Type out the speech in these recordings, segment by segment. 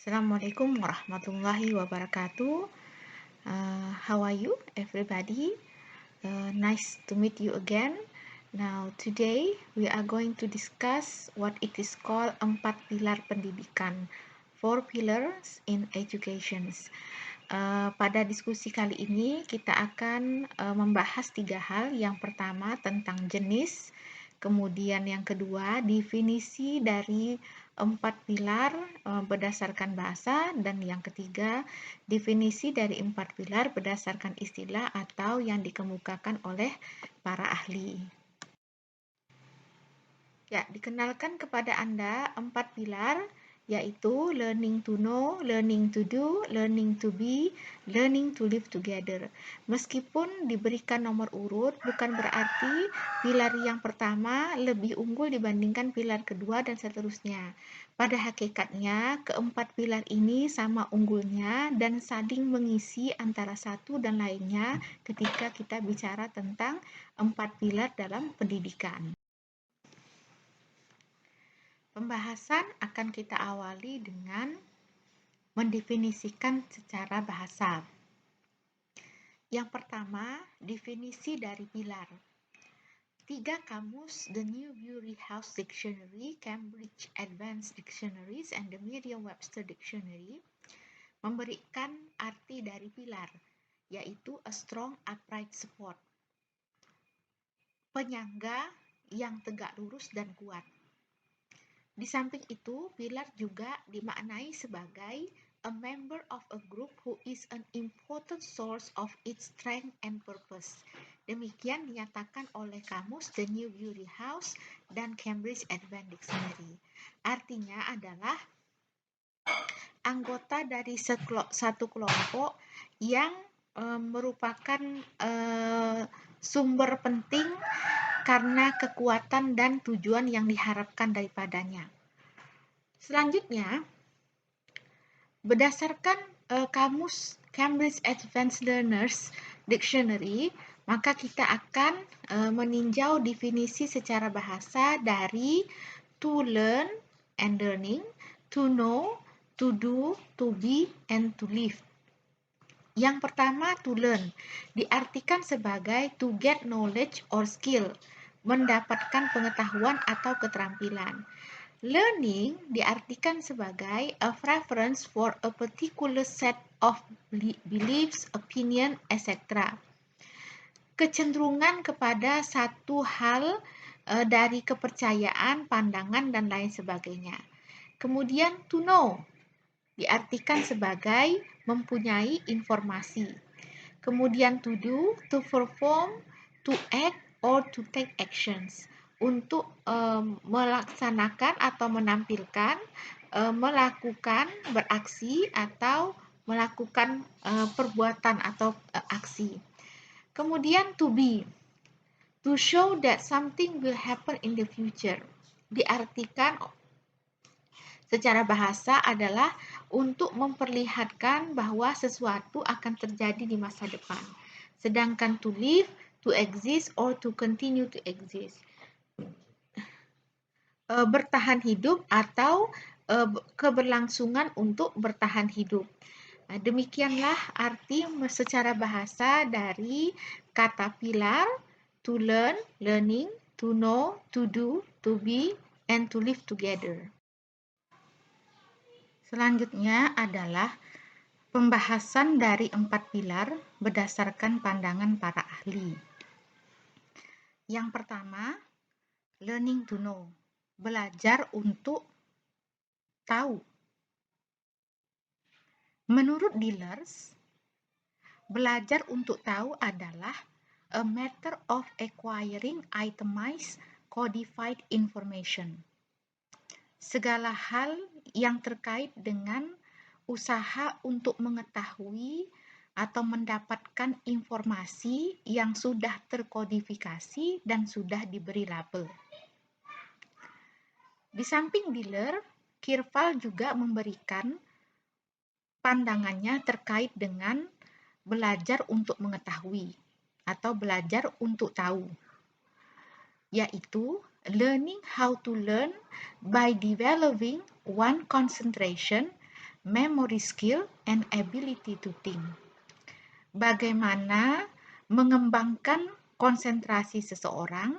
Assalamualaikum warahmatullahi wabarakatuh. How are you, everybody? Nice to meet you again. Now, today we are going to discuss what it is called 4 pilar pendidikan, 4 pillars in education. Pada diskusi kali ini kita akan membahas 3 hal. Yang pertama tentang jenis, kemudian yang kedua definisi dari 4 pilar berdasarkan bahasa, dan yang ketiga definisi dari 4 pilar berdasarkan istilah atau yang dikemukakan oleh para ahli. Ya, dikenalkan kepada Anda 4 pilar, yaitu learning to know, learning to do, learning to be, learning to live together. Meskipun diberikan nomor urut, bukan berarti pilar yang pertama lebih unggul dibandingkan pilar kedua dan seterusnya. Pada hakikatnya, keempat pilar ini sama unggulnya dan saling mengisi antara satu dan lainnya ketika kita bicara tentang 4 pilar dalam pendidikan. Pembahasan akan kita awali dengan mendefinisikan secara bahasa. Yang pertama, definisi dari pilar. 3 kamus, The New Bury House Dictionary, Cambridge Advanced Dictionaries, and the Merriam-Webster Dictionary, memberikan arti dari pilar, yaitu a strong upright support. Penyangga yang tegak lurus dan kuat. Di samping itu, pilar juga dimaknai sebagai a member of a group who is an important source of its strength and purpose. Demikian dinyatakan oleh kamus The New Bury House dan Cambridge Advanced Dictionary. Artinya adalah anggota dari satu kelompok yang merupakan sumber penting karena kekuatan dan tujuan yang diharapkan daripadanya. Selanjutnya, berdasarkan kamus Cambridge Advanced Learners Dictionary, maka kita akan meninjau definisi secara bahasa dari to learn and learning, to know, to do, to be, and to live. Yang pertama, to learn, diartikan sebagai to get knowledge or skill, mendapatkan pengetahuan atau keterampilan. Learning diartikan sebagai a preference for a particular set of beliefs, opinion, etc. Kecenderungan kepada satu hal dari kepercayaan, pandangan, dan lain sebagainya. Kemudian to know diartikan sebagai mempunyai informasi. Kemudian to do, to perform, to act, or to take actions. Untuk melaksanakan atau menampilkan, melakukan, beraksi, atau melakukan perbuatan atau aksi. Kemudian to be, to show that something will happen in the future. Diartikan secara bahasa adalah untuk memperlihatkan bahwa sesuatu akan terjadi di masa depan. Sedangkan to live, to exist, or to continue to exist. Bertahan hidup atau keberlangsungan untuk bertahan hidup. Demikianlah arti secara bahasa dari kata pilar, to learn, learning, to know, to do, to be, and to live together. Selanjutnya adalah pembahasan dari 4 pilar berdasarkan pandangan para ahli. Yang pertama, learning to know, belajar untuk tahu. Menurut Dillers, belajar untuk tahu adalah a matter of acquiring itemized codified information. Segala hal yang terkait dengan usaha untuk mengetahui atau mendapatkan informasi yang sudah terkodifikasi dan sudah diberi label. Di samping Diller, Kirval juga memberikan pandangannya terkait dengan belajar untuk mengetahui atau belajar untuk tahu, yaitu learning how to learn by developing one concentration, memory skill, and ability to think. Bagaimana mengembangkan konsentrasi seseorang,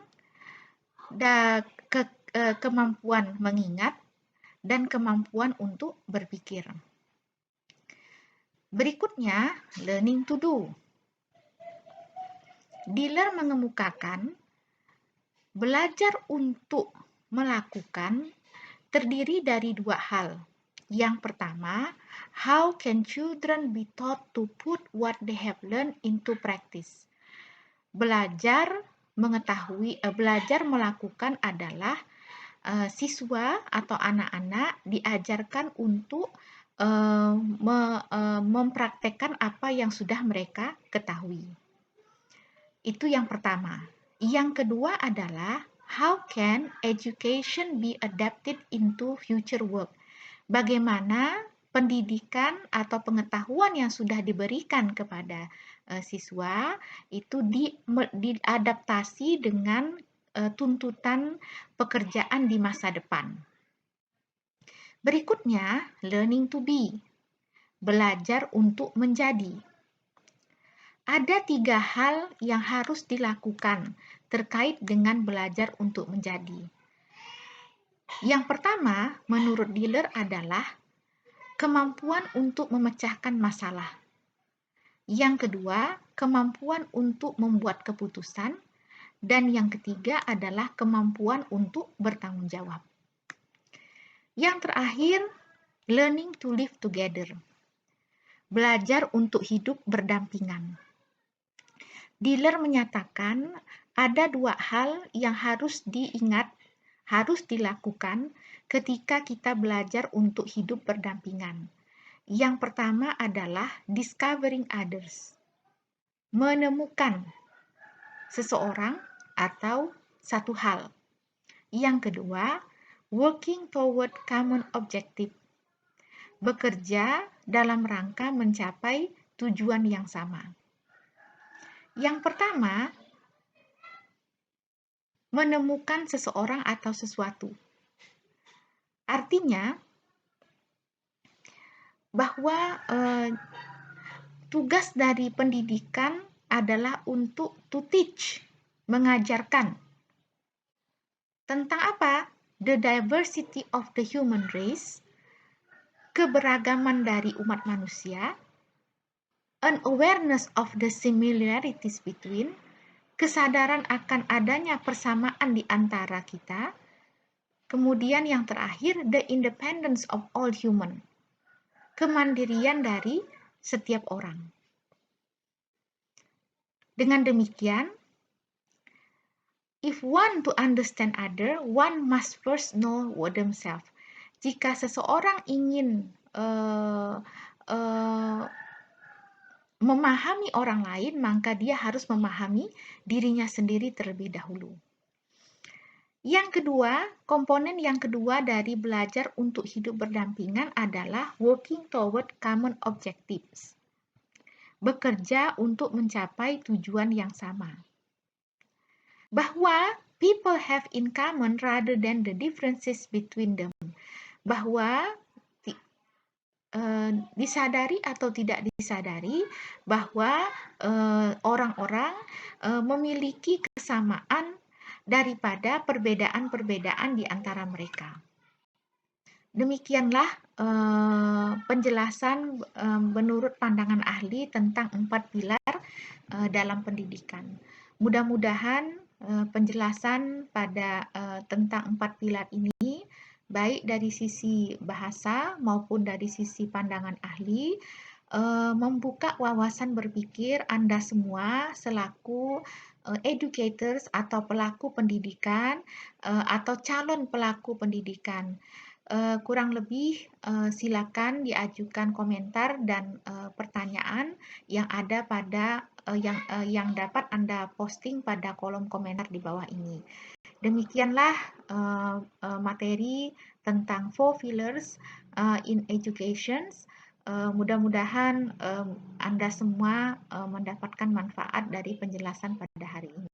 kemampuan mengingat, dan kemampuan untuk berpikir. Berikutnya, learning to do. Diller mengemukakan belajar untuk melakukan terdiri dari dua hal. Yang pertama, how can children be taught to put what they have learned into practice? Belajar melakukan adalah siswa atau anak-anak diajarkan untuk mempraktekkan apa yang sudah mereka ketahui. Itu yang pertama. Yang kedua adalah how can education be adapted into future work? Bagaimana pendidikan atau pengetahuan yang sudah diberikan kepada siswa itu diadaptasi dengan tuntutan pekerjaan di masa depan. Berikutnya, learning to be. Belajar untuk menjadi. Ada 3 hal yang harus dilakukan terkait dengan belajar untuk menjadi. Yang pertama, menurut Diller adalah kemampuan untuk memecahkan masalah. Yang kedua, kemampuan untuk membuat keputusan. Dan yang ketiga adalah kemampuan untuk bertanggung jawab. Yang terakhir, learning to live together. Belajar untuk hidup berdampingan. Diller menyatakan ada 2 hal yang harus diingat, harus dilakukan ketika kita belajar untuk hidup berdampingan. Yang pertama adalah discovering others, menemukan seseorang atau satu hal. Yang kedua, working toward common objective, bekerja dalam rangka mencapai tujuan yang sama. Yang pertama, menemukan seseorang atau sesuatu. Artinya bahwa tugas dari pendidikan adalah untuk to teach, mengajarkan. Tentang apa? The diversity of the human race, keberagaman dari umat manusia, an awareness of the similarities between, kesadaran akan adanya persamaan di antara kita. Kemudian yang terakhir, the independence of all human, kemandirian dari setiap orang. Dengan demikian, if one to understand other, one must first know themselves. Jika seseorang ingin memahami orang lain, maka dia harus memahami dirinya sendiri terlebih dahulu. Yang kedua, komponen yang kedua dari belajar untuk hidup berdampingan adalah working toward common objectives. Bekerja untuk mencapai tujuan yang sama. Bahwa people have in common rather than the differences between them. Bahwa disadari atau tidak disadari bahwa orang-orang memiliki kesamaan daripada perbedaan-perbedaan di antara mereka. Demikianlah penjelasan menurut pandangan ahli tentang 4 pilar dalam pendidikan. Mudah-mudahan penjelasan pada tentang 4 pilar ini baik dari sisi bahasa maupun dari sisi pandangan ahli membuka wawasan berpikir Anda semua selaku educators atau pelaku pendidikan atau calon pelaku pendidikan. Kurang lebih silakan diajukan komentar dan pertanyaan yang ada pada yang dapat Anda posting pada kolom komentar di bawah ini. Demikianlah materi tentang 4 pillars in education. Mudah-mudahan Anda semua mendapatkan manfaat dari penjelasan pada hari ini.